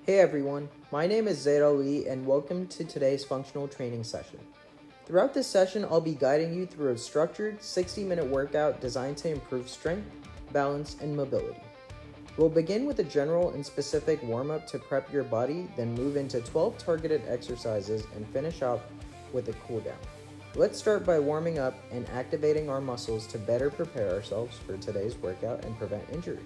Hey everyone, my name is Zaid and welcome to today's functional training session. Throughout this session, I'll be guiding you through a structured 60-minute workout designed to improve strength, balance, and mobility. We'll begin with a general and specific warm-up to prep your body, then move into 12 targeted exercises and finish up with a cool down. Let's start by warming up and activating our muscles to better prepare ourselves for today's workout and prevent injury.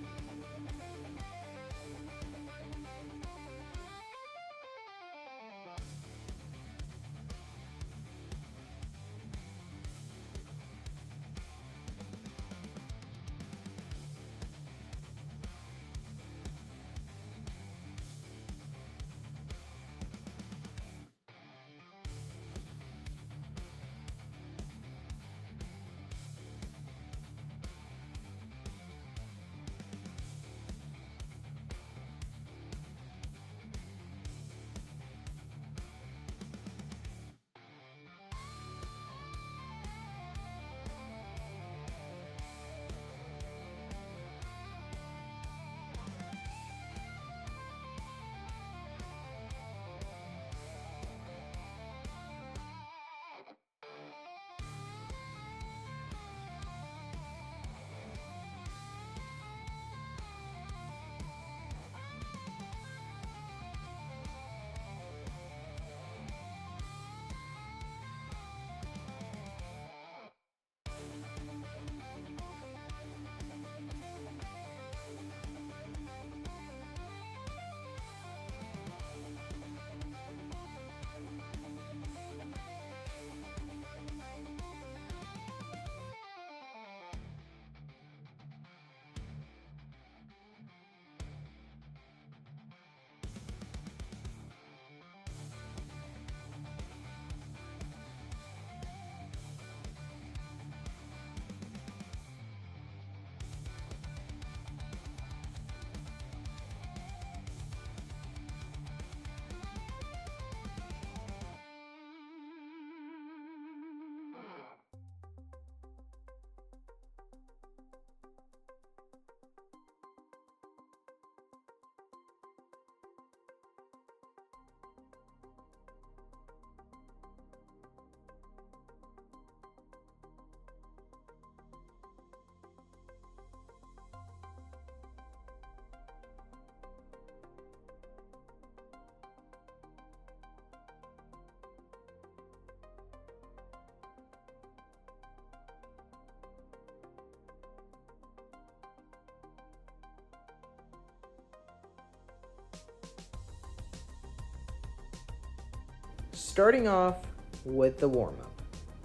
Starting off with the warm-up,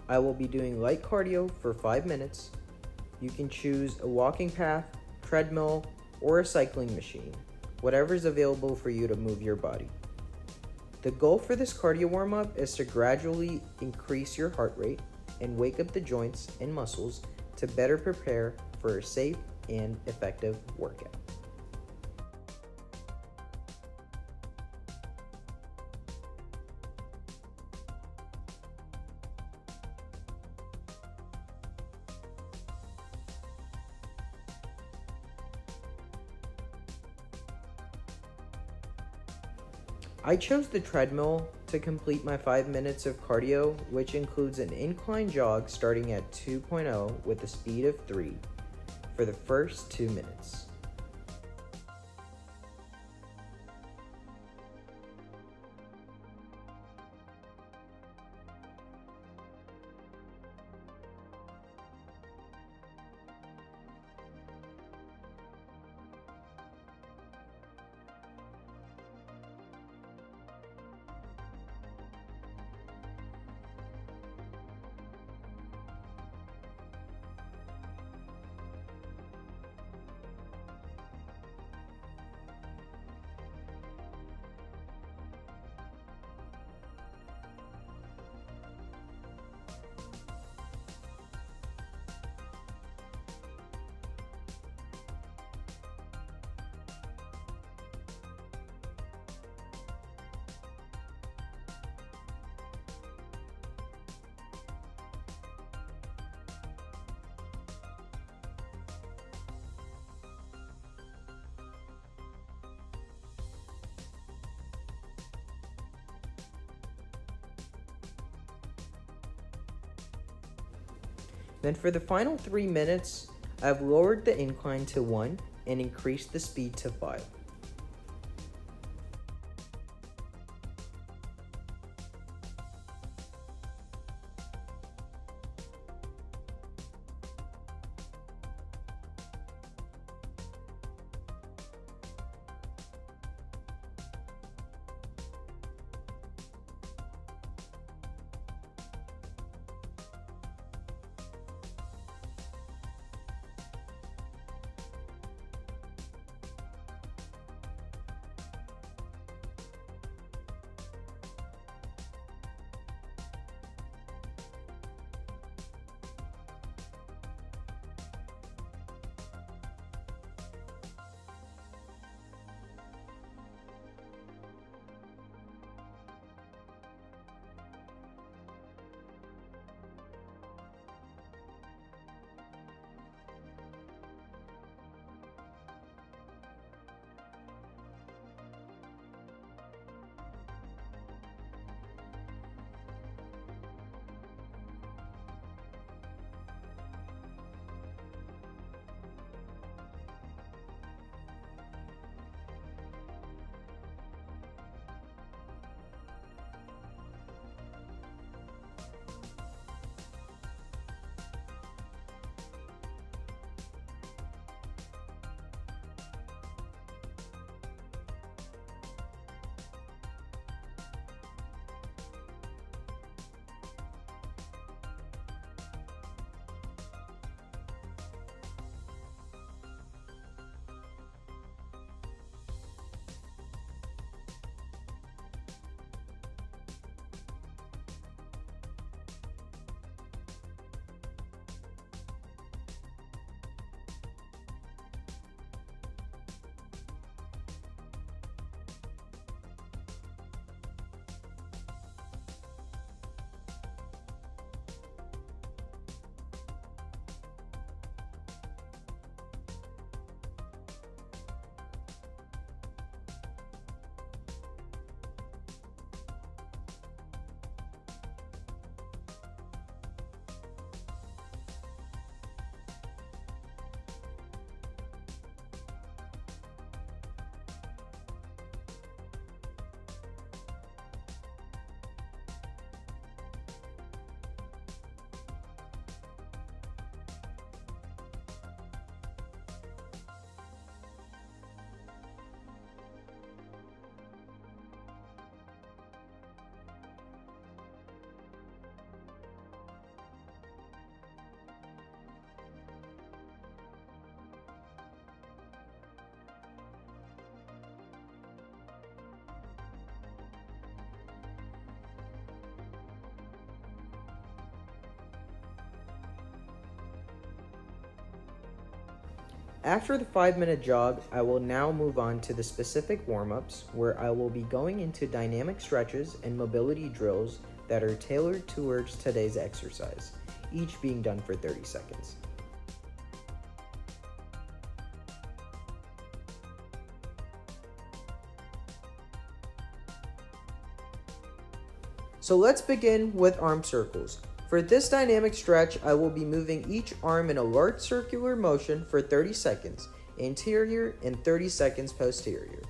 I will be doing light cardio for 5 minutes. You can choose a walking path, treadmill, or a cycling machine, whatever is available for you to move your body. The goal for this cardio warm-up is to gradually increase your heart rate and wake up the joints and muscles to better prepare for a safe and effective workout. I chose the treadmill to complete my 5 minutes of cardio, which includes an incline jog starting at 2.0 with a speed of 3 for the first 2 minutes. Then for the final 3 minutes, I've lowered the incline to 1 and increased the speed to 5. After the 5-minute jog, I will now move on to the specific warm-ups where I will be going into dynamic stretches and mobility drills that are tailored towards today's exercise, each being done for 30 seconds. So let's begin with arm circles. For this dynamic stretch, I will be moving each arm in a large circular motion for 30 seconds, anterior and 30 seconds posterior,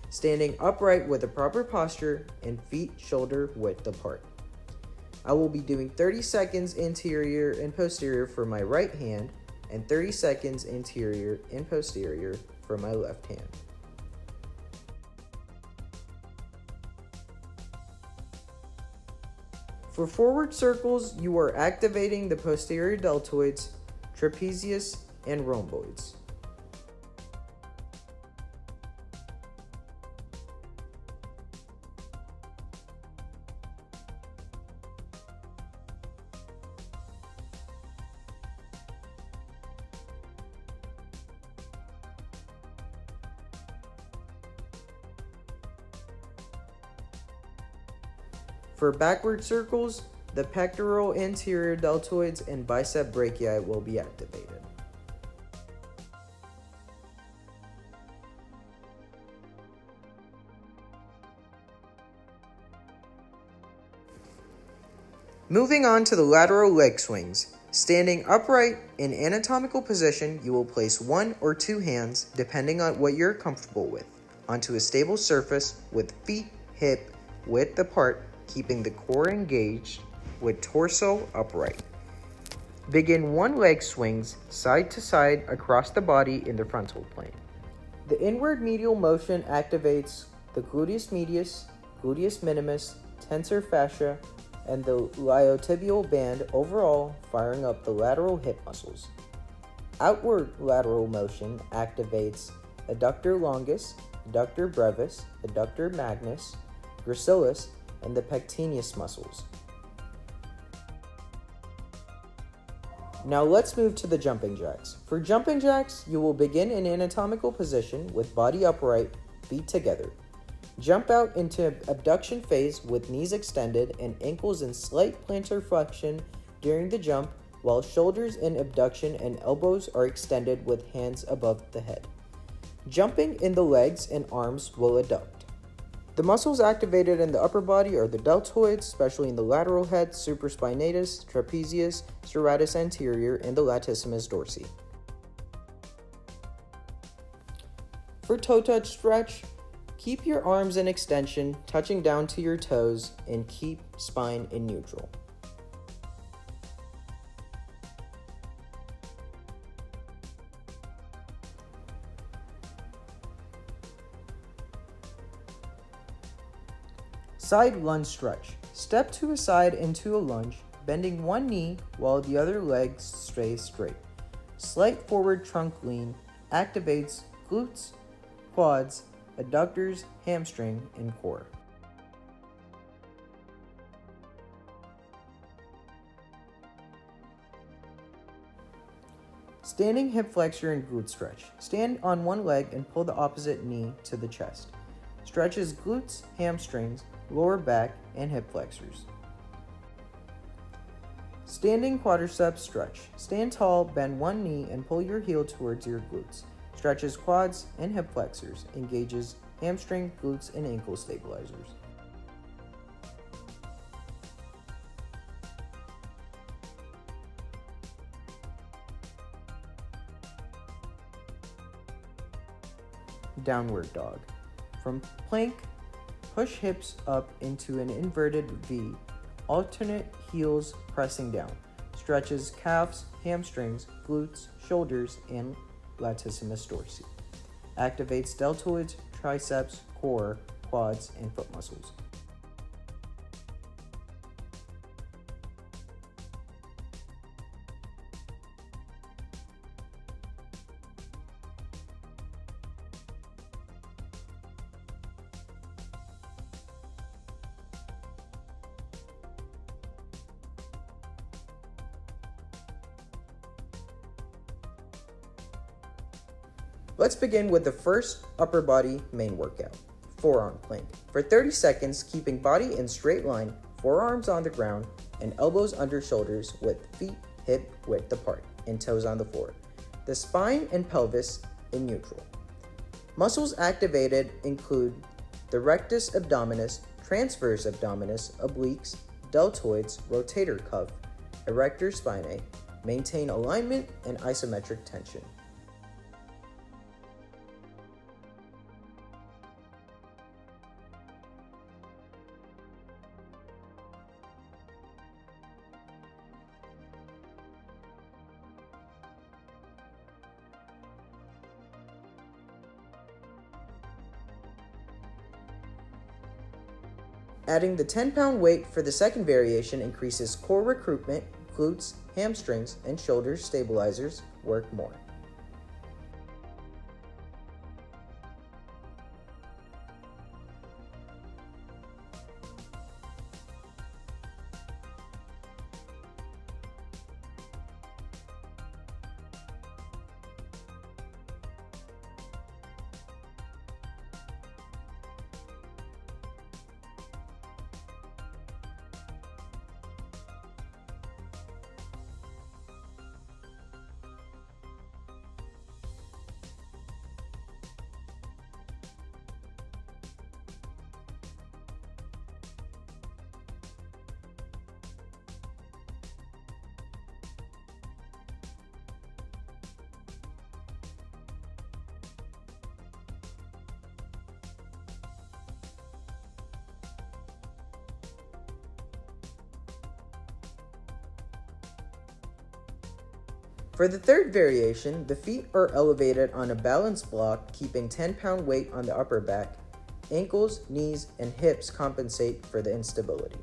standing upright with a proper posture and feet shoulder width apart. I will be doing 30 seconds anterior and posterior for my right hand and 30 seconds anterior and posterior for my left hand. For forward circles, you are activating the posterior deltoids, trapezius, and rhomboids. For backward circles, the pectoral anterior deltoids and bicep brachii will be activated. Moving on to the lateral leg swings. Standing upright in anatomical position, you will place 1 or 2 hands, depending on what you're comfortable with, onto a stable surface with feet hip width apart, keeping the core engaged with torso upright. Begin 1 leg swings side to side across the body in the frontal plane. The inward medial motion activates the gluteus medius, gluteus minimus, tensor fascia, and the iliotibial band, overall firing up the lateral hip muscles. Outward lateral motion activates adductor longus, adductor brevis, adductor magnus, gracilis, and the pectineus muscles. Now let's move to the jumping jacks. For jumping jacks, you will begin in anatomical position with body upright, feet together. Jump out into abduction phase with knees extended and ankles in slight plantar flexion during the jump, while shoulders in abduction and elbows are extended with hands above the head. Jumping in the legs and arms will adduct. The muscles activated in the upper body are the deltoids, especially in the lateral head, supraspinatus, trapezius, serratus anterior, and the latissimus dorsi. For toe touch stretch, keep your arms in extension, touching down to your toes, and keep spine in neutral. Side lunge stretch. Step to a side into a lunge, bending one knee while the other leg stays straight. Slight forward trunk lean activates glutes, quads, adductors, hamstring, and core. Standing hip flexor and glute stretch. Stand on one leg and pull the opposite knee to the chest. Stretches glutes, hamstrings, lower back, and hip flexors. Standing quadriceps stretch. Stand tall, bend one knee, and pull your heel towards your glutes. Stretches quads and hip flexors. Engages hamstring, glutes, and ankle stabilizers. Downward dog. From plank, push hips up into an inverted V, alternate heels pressing down. Stretches calves, hamstrings, glutes, shoulders, and latissimus dorsi. Activates deltoids, triceps, core, quads, and foot muscles. Let's begin with the first upper body main workout, forearm plank. For 30 seconds, keeping body in straight line, forearms on the ground, and elbows under shoulders with feet hip width apart and toes on the floor. The spine and pelvis in neutral. Muscles activated include the rectus abdominis, transverse abdominis, obliques, deltoids, rotator cuff, erector spinae. Maintain alignment and isometric tension. Adding the 10-pound weight for the second variation increases core recruitment, glutes, hamstrings, and shoulders stabilizers work more. For the third variation, the feet are elevated on a balance block, keeping 10-pound weight on the upper back. Ankles, knees, and hips compensate for the instability.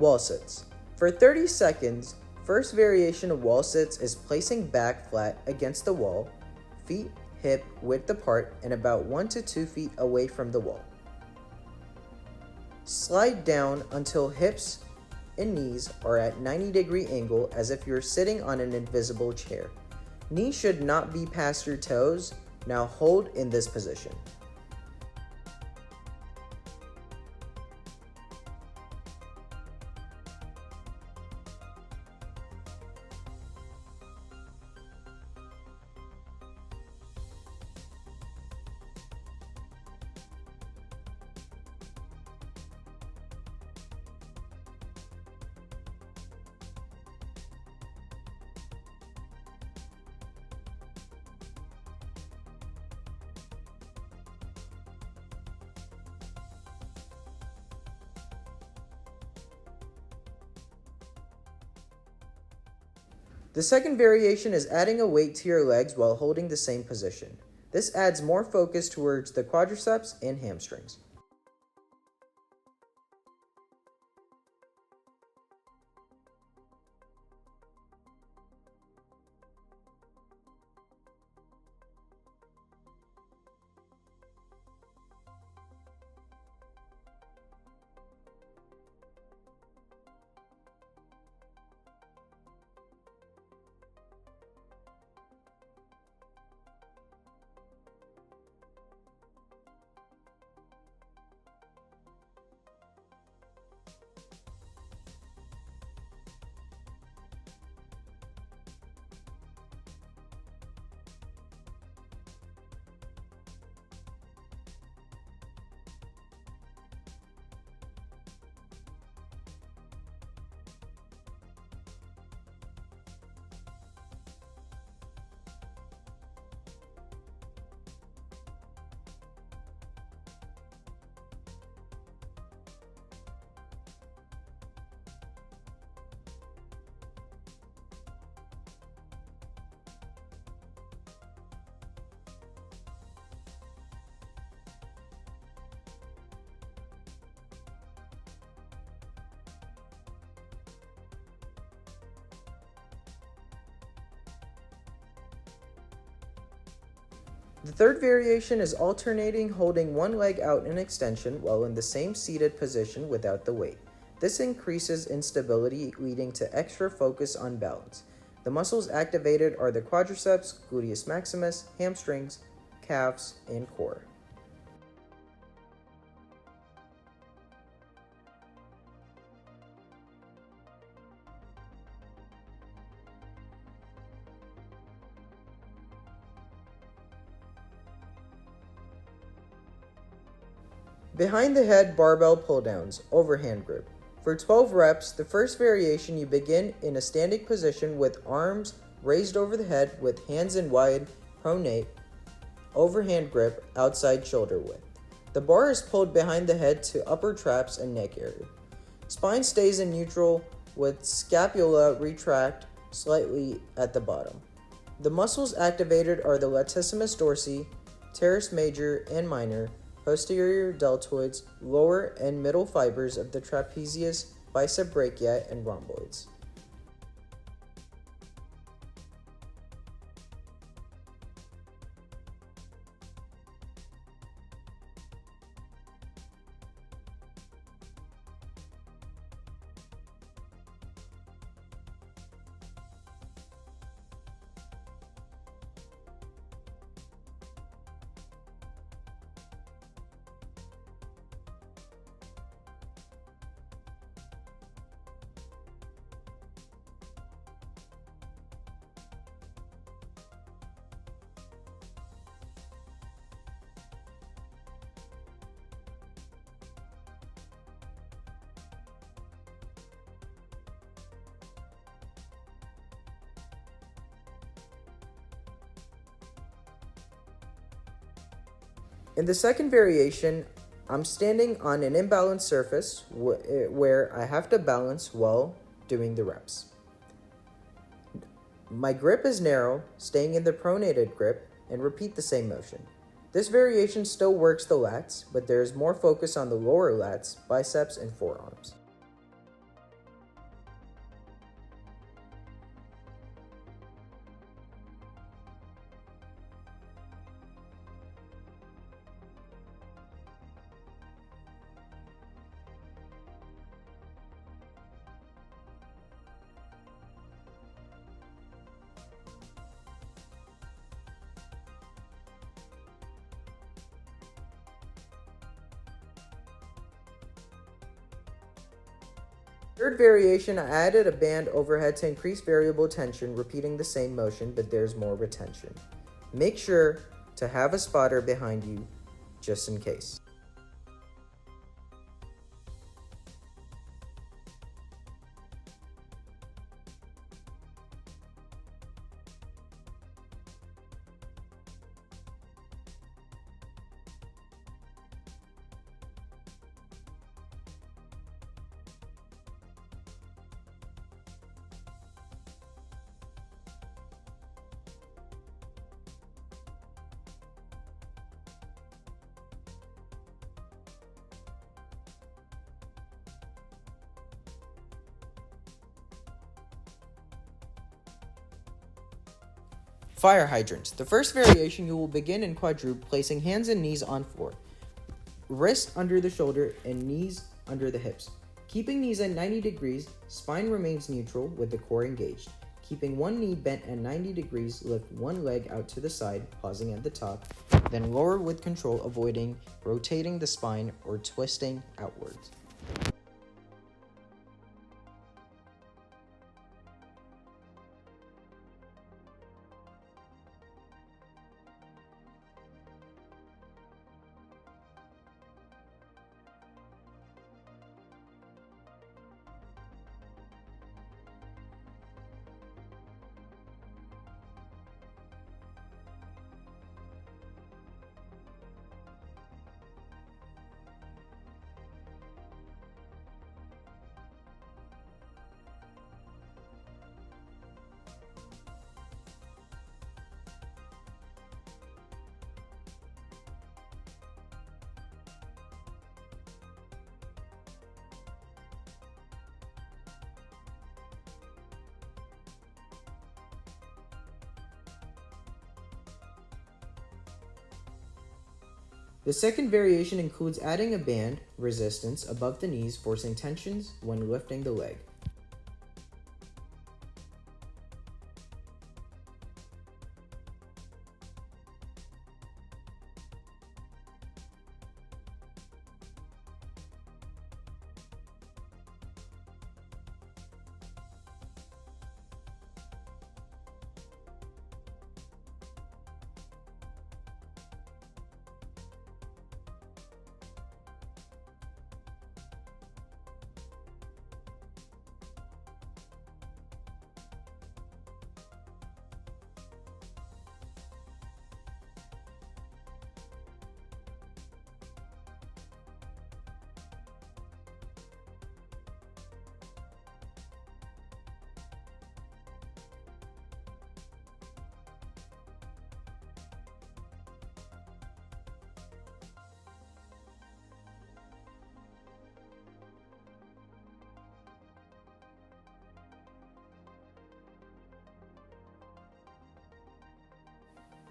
Wall sits. For 30 seconds, first variation of wall sits is placing back flat against the wall, feet hip width apart and about 1 to 2 feet away from the wall. Slide down until hips and knees are at 90-degree angle as if you're sitting on an invisible chair. Knees should not be past your toes. Now hold in this position. The second variation is adding a weight to your legs while holding the same position. This adds more focus towards the quadriceps and hamstrings. The third variation is alternating holding one leg out in extension while in the same seated position without the weight. This increases instability, leading to extra focus on balance. The muscles activated are the quadriceps, gluteus maximus, hamstrings, calves, and core. Behind the head barbell pull downs, overhand grip. For 12 reps, the first variation you begin in a standing position with arms raised over the head with hands in wide, pronate, overhand grip outside shoulder width. The bar is pulled behind the head to upper traps and neck area. Spine stays in neutral with scapula retract slightly at the bottom. The muscles activated are the latissimus dorsi, teres major and minor, posterior deltoids, lower and middle fibers of the trapezius, bicep brachii, and rhomboids. In the second variation, I'm standing on an imbalanced surface where I have to balance while doing the reps. My grip is narrow, staying in the pronated grip, and repeat the same motion. This variation still works the lats, but there is more focus on the lower lats, biceps, and forearms. Third variation, I added a band overhead to increase variable tension, repeating the same motion, but there's more retention. Make sure to have a spotter behind you, just in case. Fire hydrant. The first variation, you will begin in quadruped, placing hands and knees on floor, wrist under the shoulder and knees under the hips. Keeping knees at 90 degrees, spine remains neutral with the core engaged. Keeping one knee bent at 90 degrees, lift one leg out to the side, pausing at the top, then lower with control, avoiding rotating the spine or twisting outwards. The second variation includes adding a band resistance above the knees, forcing tensions when lifting the leg.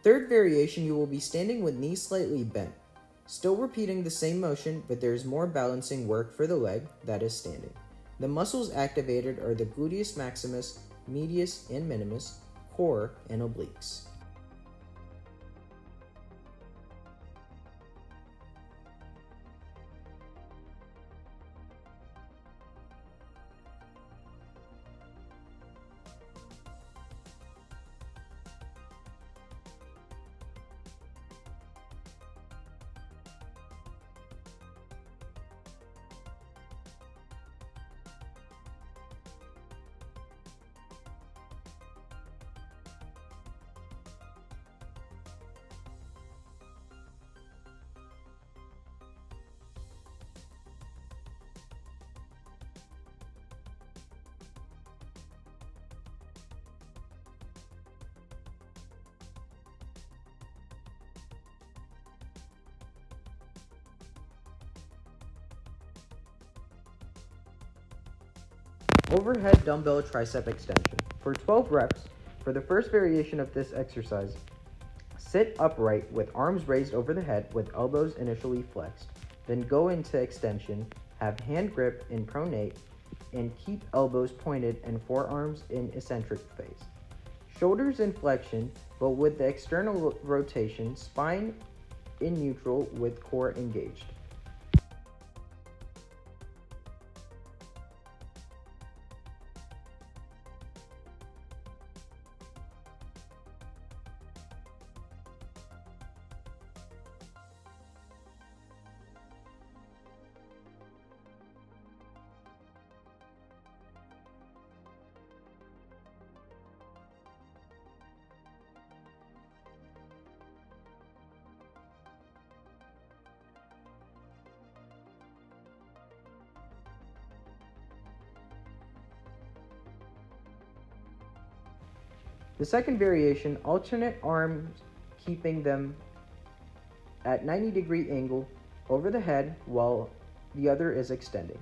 Third variation, you will be standing with knees slightly bent. Still repeating the same motion, but there is more balancing work for the leg that is standing. The muscles activated are the gluteus maximus, medius and minimus, core, and obliques. Overhead dumbbell tricep extension. For 12 reps, for the first variation of this exercise, sit upright with arms raised over the head with elbows initially flexed. Then go into extension, have hand grip in pronate, and keep elbows pointed and forearms in eccentric phase. Shoulders in flexion, but with the external rotation, spine in neutral with core engaged. The second variation, alternate arms keeping them at 90-degree angle over the head while the other is extending.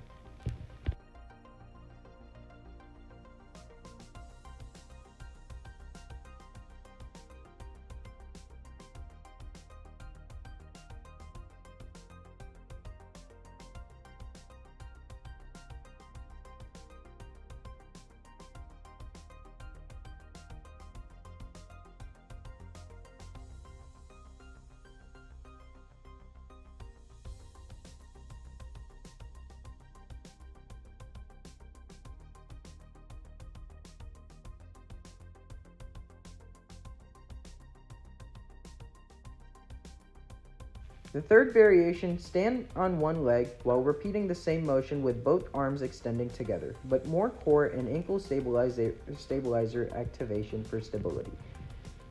The third variation, stand on one leg while repeating the same motion with both arms extending together, but more core and ankle stabilizer activation for stability.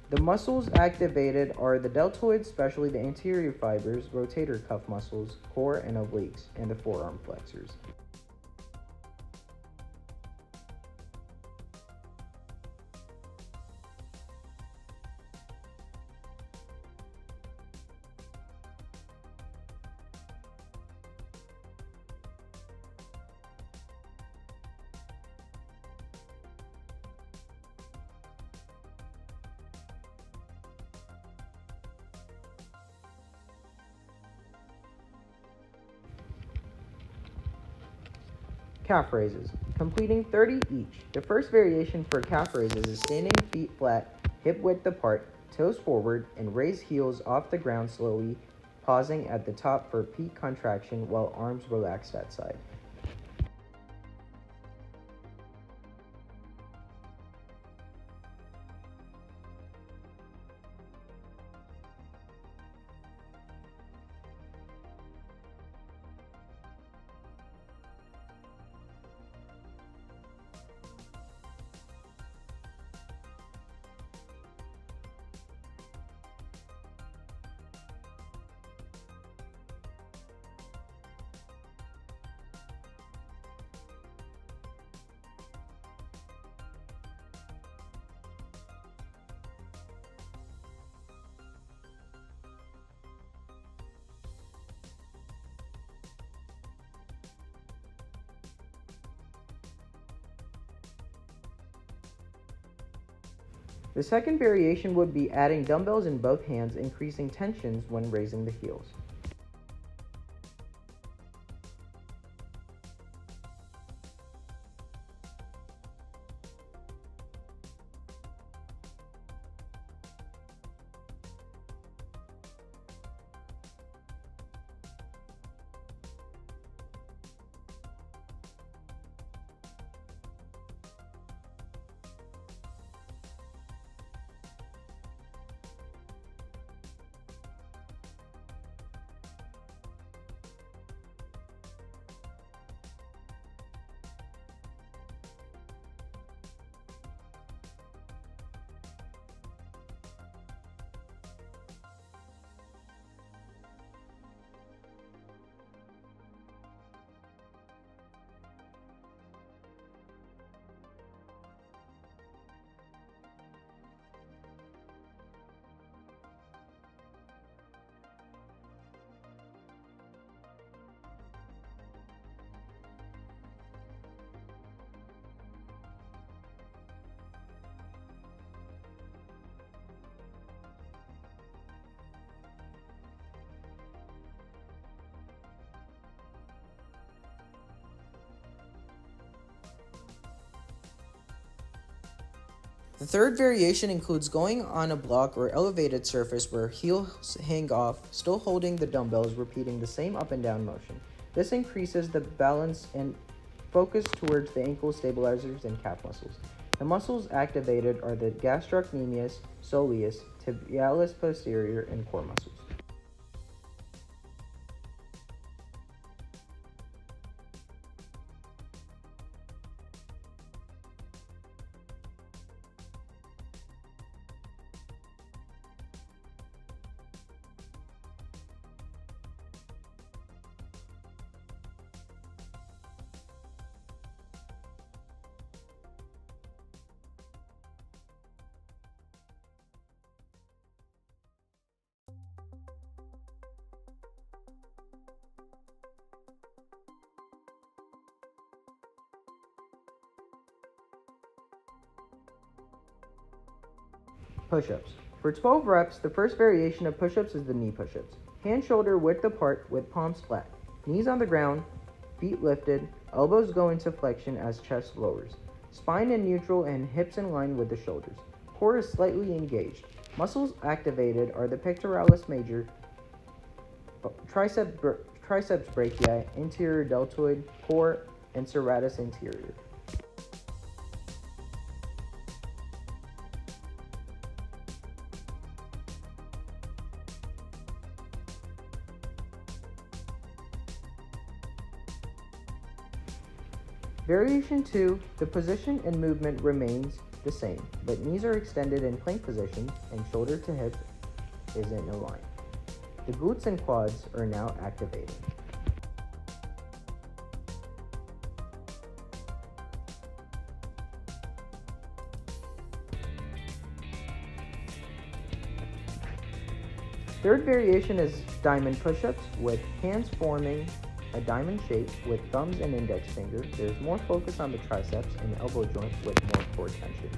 The muscles activated are the deltoids, especially the anterior fibers, rotator cuff muscles, core and obliques, and the forearm flexors. Calf raises, completing 30 each. The first variation for calf raises is standing feet flat, hip width apart, toes forward, and raise heels off the ground slowly, pausing at the top for peak contraction while arms relaxed at side. The second variation would be adding dumbbells in both hands, increasing tensions when raising the heels. The third variation includes going on a block or elevated surface where heels hang off, still holding the dumbbells, repeating the same up and down motion. This increases the balance and focus towards the ankle stabilizers and calf muscles. The muscles activated are the gastrocnemius, soleus, tibialis posterior, and core muscles. Push-ups. For 12 reps, the first variation of push-ups is the knee push-ups. Hand-shoulder width apart with palms flat. Knees on the ground, feet lifted, elbows go into flexion as chest lowers. Spine in neutral and hips in line with the shoulders. Core is slightly engaged. Muscles activated are the pectoralis major, triceps brachii, anterior deltoid, core, and serratus anterior. Variation 2, the position and movement remains the same, but knees are extended in plank position and shoulder to hip is in a line. The glutes and quads are now activated. Third variation is diamond push-ups with hands forming a diamond shape with thumbs and index finger. There's more focus on the triceps and elbow joint with more core tension.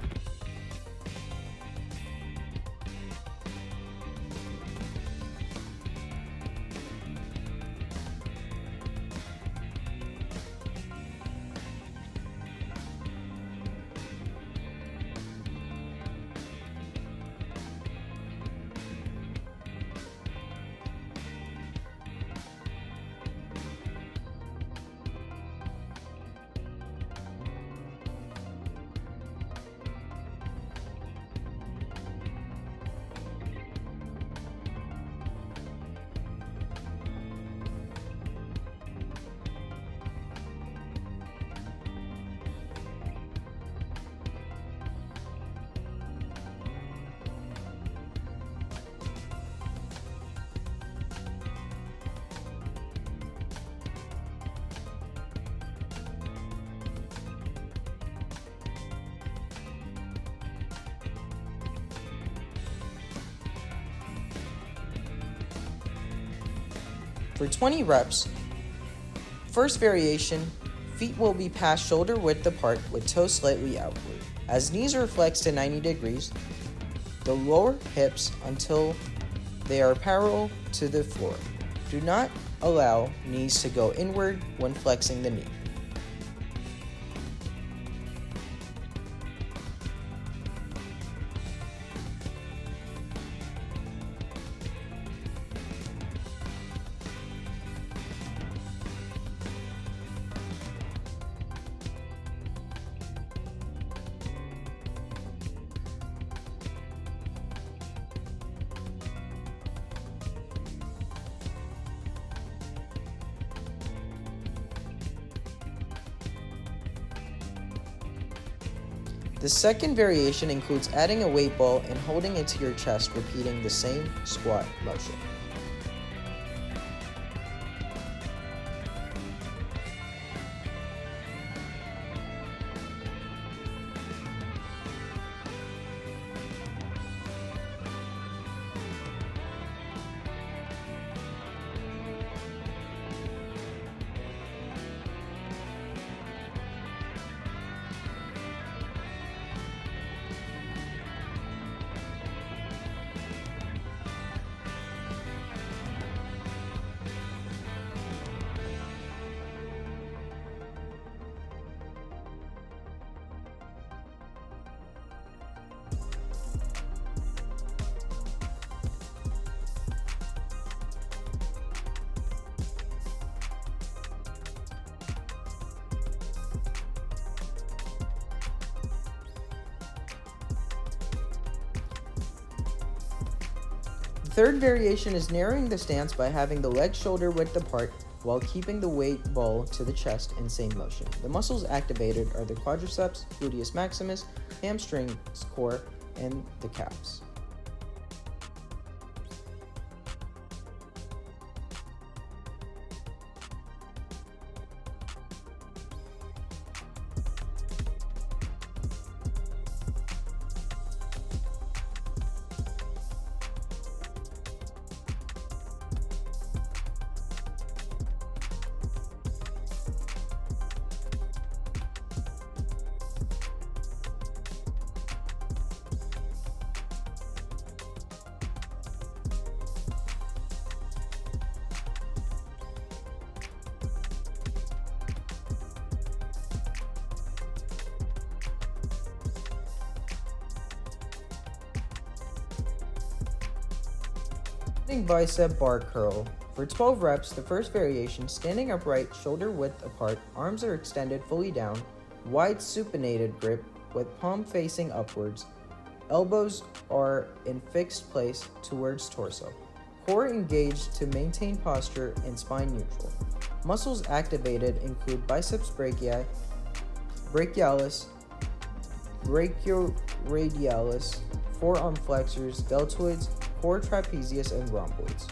For 20 reps, first variation, feet will be passed shoulder width apart with toes slightly outward. As knees are flexed to 90 degrees, the lower hips until they are parallel to the floor. Do not allow knees to go inward when flexing the knee. The second variation includes adding a weight ball and holding it to your chest, repeating the same squat motion. The third variation is narrowing the stance by having the legs shoulder width apart while keeping the weight ball to the chest in same motion. The muscles activated are the quadriceps, gluteus maximus, hamstrings core, and the calves. Bicep bar curl. For 12 reps, the first variation, standing upright, shoulder width apart, arms are extended fully down, wide supinated grip with palm facing upwards, elbows are in fixed place towards torso, core engaged to maintain posture and spine neutral. Muscles activated include biceps brachii, brachialis, brachioradialis, forearm flexors, deltoids, core trapezius, and rhomboids.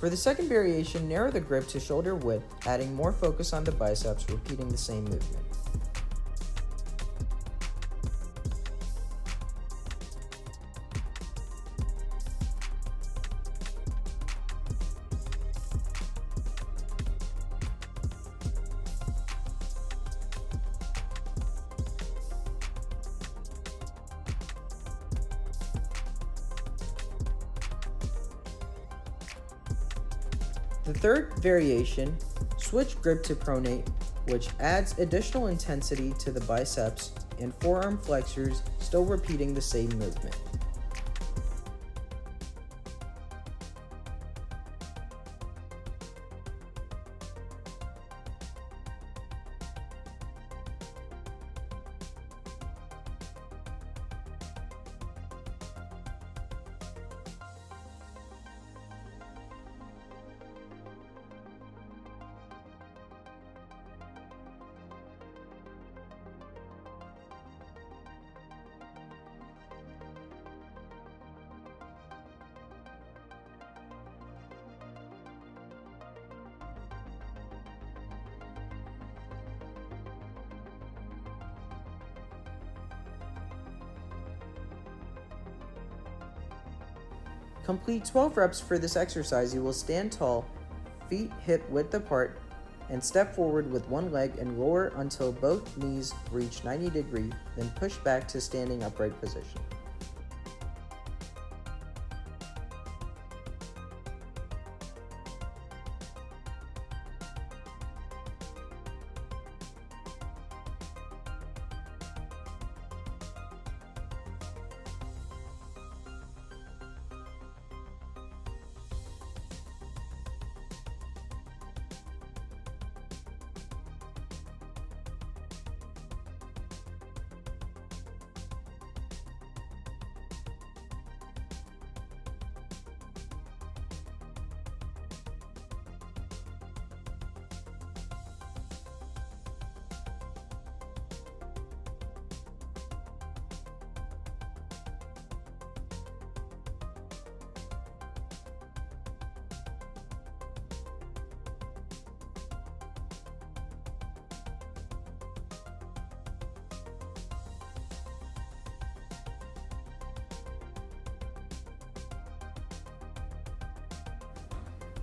For the second variation, narrow the grip to shoulder width, adding more focus on the biceps, repeating the same movement. The third variation, switch grip to pronate, which adds additional intensity to the biceps and forearm flexors, still repeating the same movement. Complete 12 reps for this exercise. You will stand tall, feet hip width apart, and step forward with one leg and lower until both knees reach 90 degrees, then push back to standing upright position.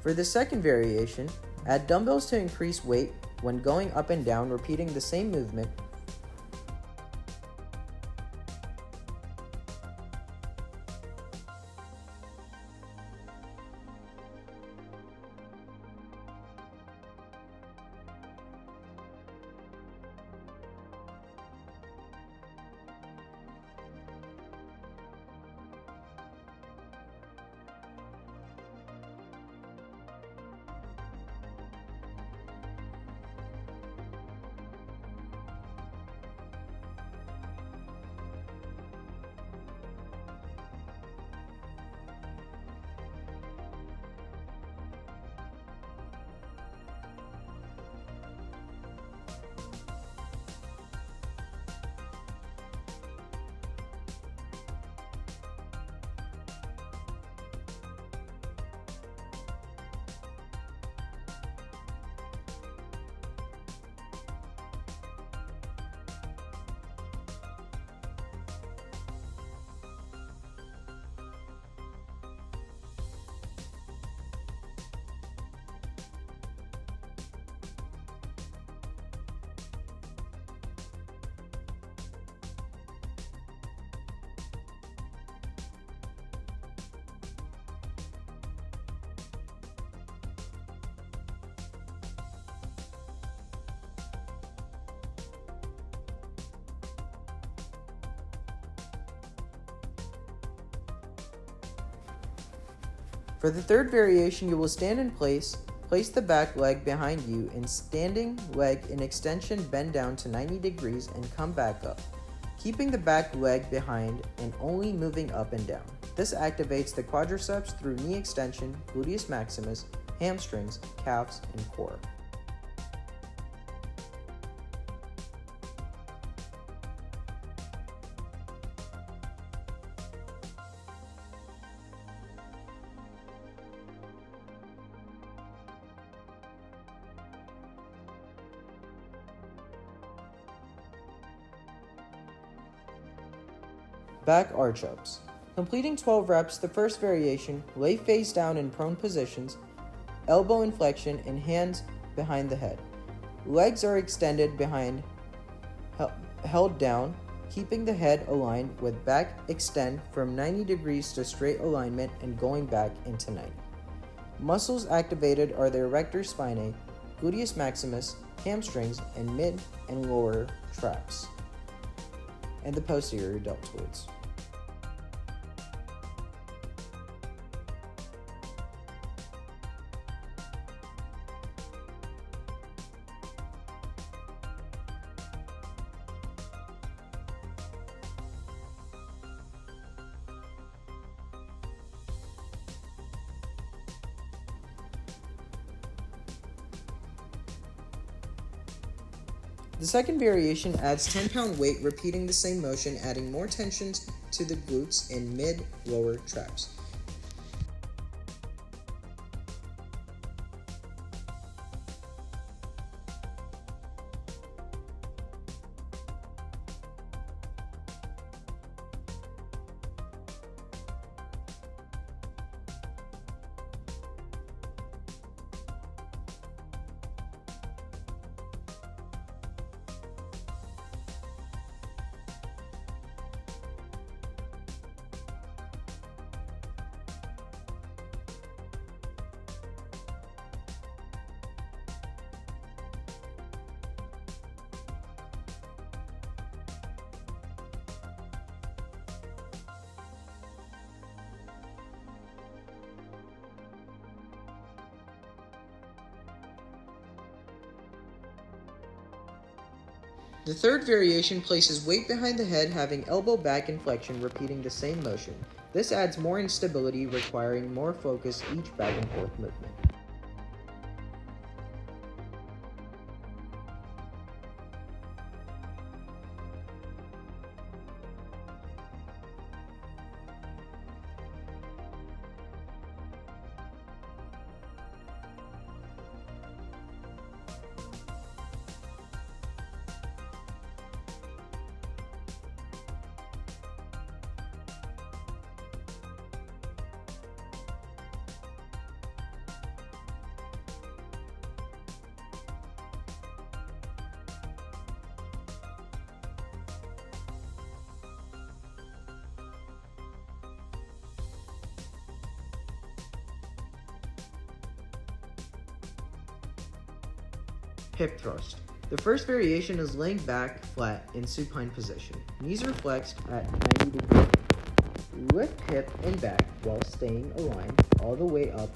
For the second variation, add dumbbells to increase weight when going up and down, repeating the same movement. For the third variation, you will stand in place, place the back leg behind you, and standing leg in extension bend down to 90 degrees and come back up, keeping the back leg behind and only moving up and down. This activates the quadriceps through knee extension, gluteus maximus, hamstrings, calves, and core. Back arch-ups. Completing 12 reps, the first variation, lay face down in prone positions, elbow inflection, and hands behind the head. Legs are extended behind, held down, keeping the head aligned with back extend from 90 degrees to straight alignment and going back into 90. Muscles activated are the erector spinae, gluteus maximus, hamstrings, and mid and lower traps, and the posterior deltoids. The second variation adds 10-pound weight, repeating the same motion, adding more tensions to the glutes and mid-lower traps. The third variation places weight behind the head, having elbow back inflection, repeating the same motion. This adds more instability, requiring more focus each back and forth movement. Hip thrust. The first variation is laying back flat in supine position. Knees are flexed at 90 degrees. Lift hip and back while staying aligned all the way up,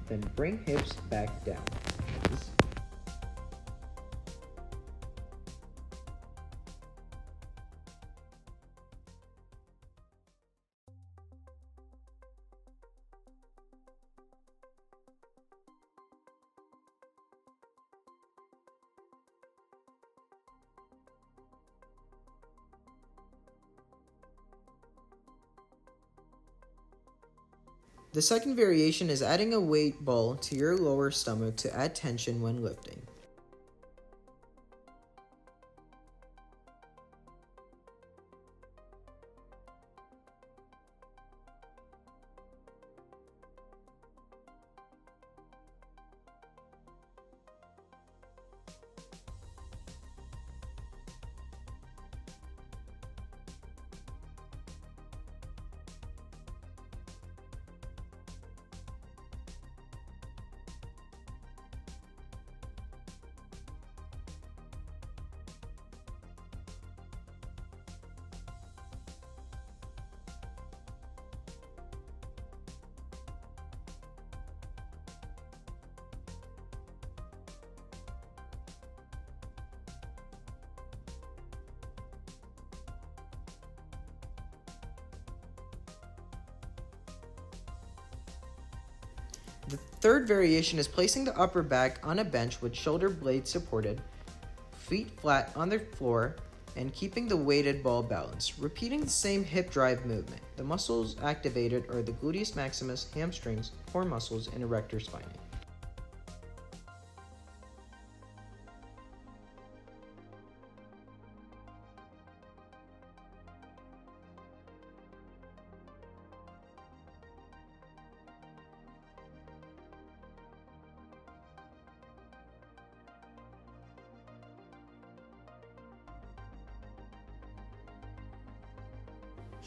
then bring hips back down. The second variation is adding a weight ball to your lower stomach to add tension when lifting. The third variation is placing the upper back on a bench with shoulder blades supported, feet flat on the floor, and keeping the weighted ball balanced. Repeating the same hip drive movement. The muscles activated are the gluteus maximus, hamstrings, core muscles, and erector spinae.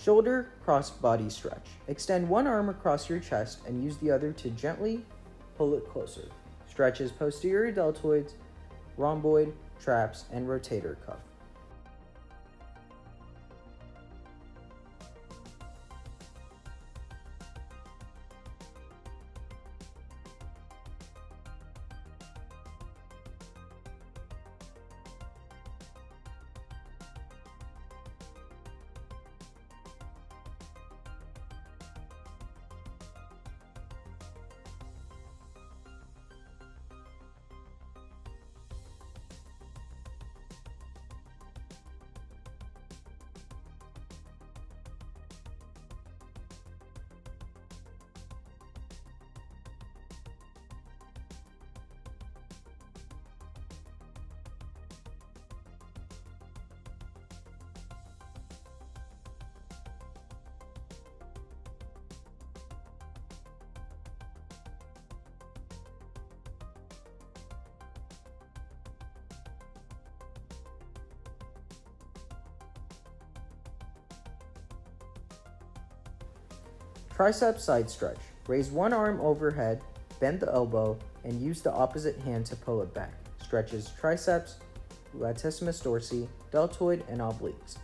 Shoulder cross body stretch. Extend one arm across your chest and use the other to gently pull it closer. Stretches posterior deltoids, rhomboid, traps, and rotator cuff. Tricep side stretch. Raise one arm overhead, bend the elbow, and use the opposite hand to pull it back. Stretches triceps, latissimus dorsi, deltoid, and obliques.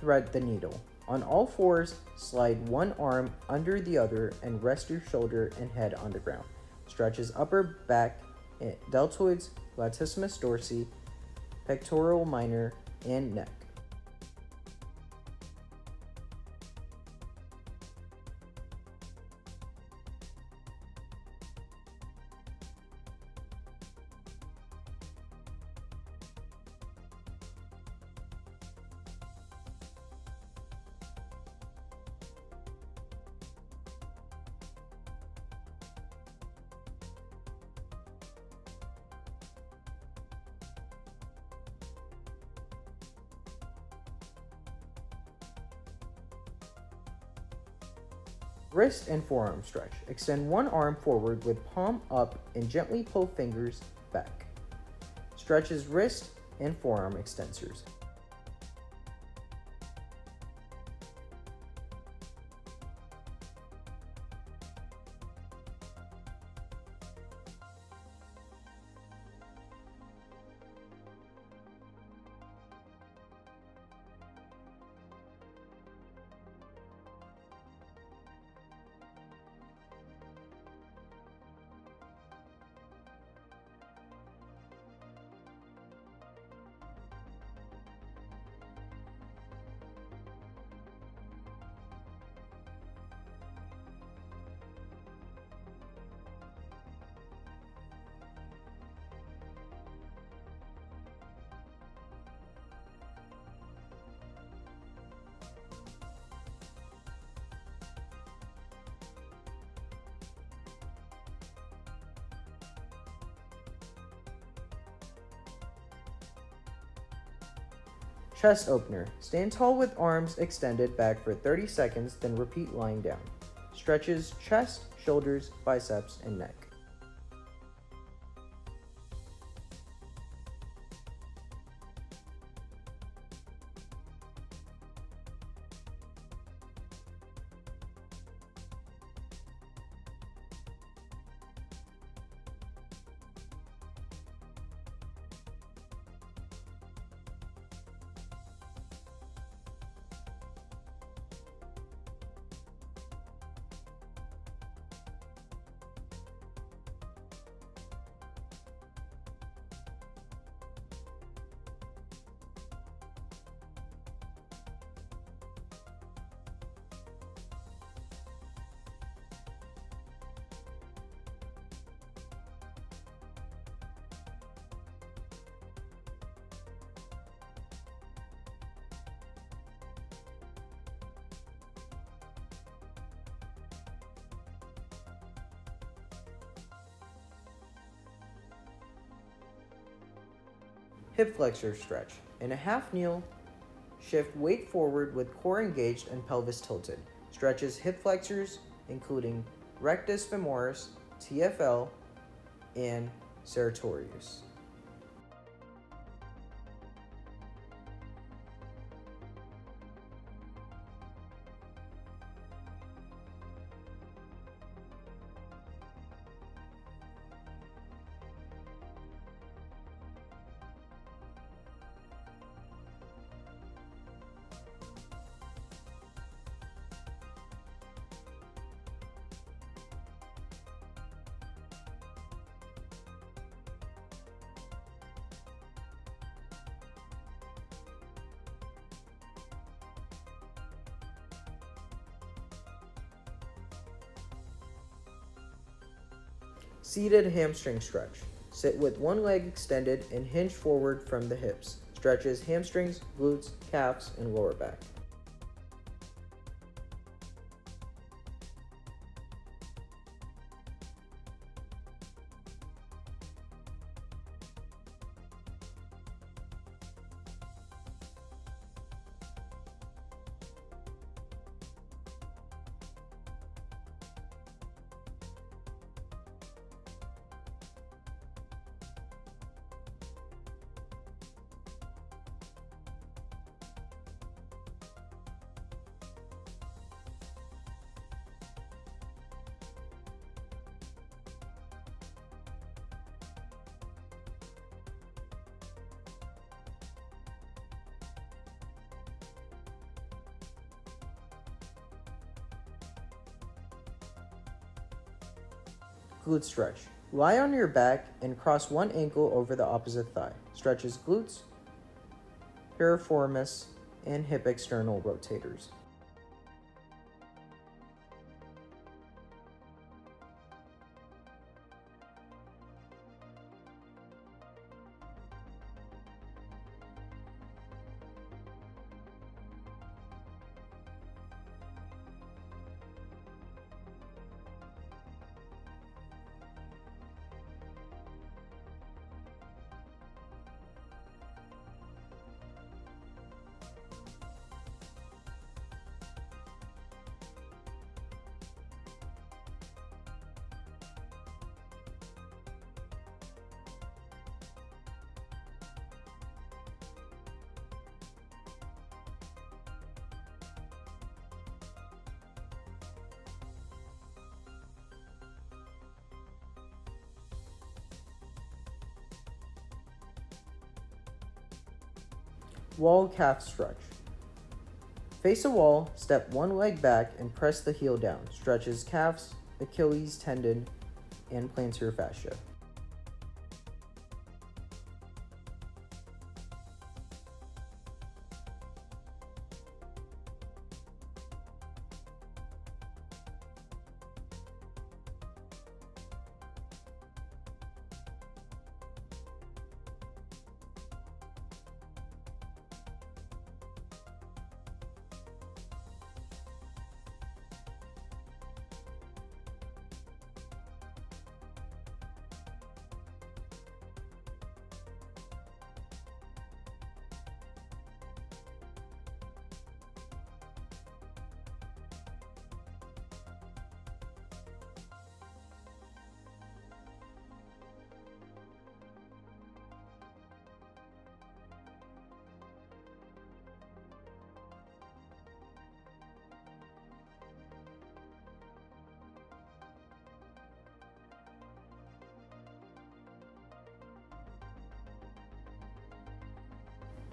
Thread the needle. On all fours, slide one arm under the other and rest your shoulder and head on the ground. Stretches upper back, deltoids, latissimus dorsi, pectoral minor, and neck. Wrist and forearm stretch. Extend one arm forward with palm up and gently pull fingers back. Stretches wrist and forearm extensors. Chest opener. Stand tall with arms extended back for 30 seconds, then repeat lying down. Stretches chest, shoulders, biceps, and neck. Hip flexor stretch. In a half kneel, shift weight forward with core engaged and pelvis tilted. Stretches hip flexors, including rectus femoris, TFL, and serratorius. Seated hamstring stretch. Sit with one leg extended and hinge forward from the hips. Stretches hamstrings, glutes, calves, and lower back. Glute stretch. Lie on your back and cross one ankle over the opposite thigh. Stretches glutes, piriformis, and hip external rotators. Wall calf stretch. Face a wall, step one leg back and press the heel down. Stretches calves, Achilles tendon, and plantar fascia.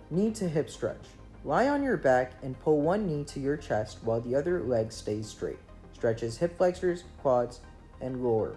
Knee to hip stretch. Lie on your back and pull one knee to your chest while the other leg stays straight. Stretches hip flexors, quads, and lower.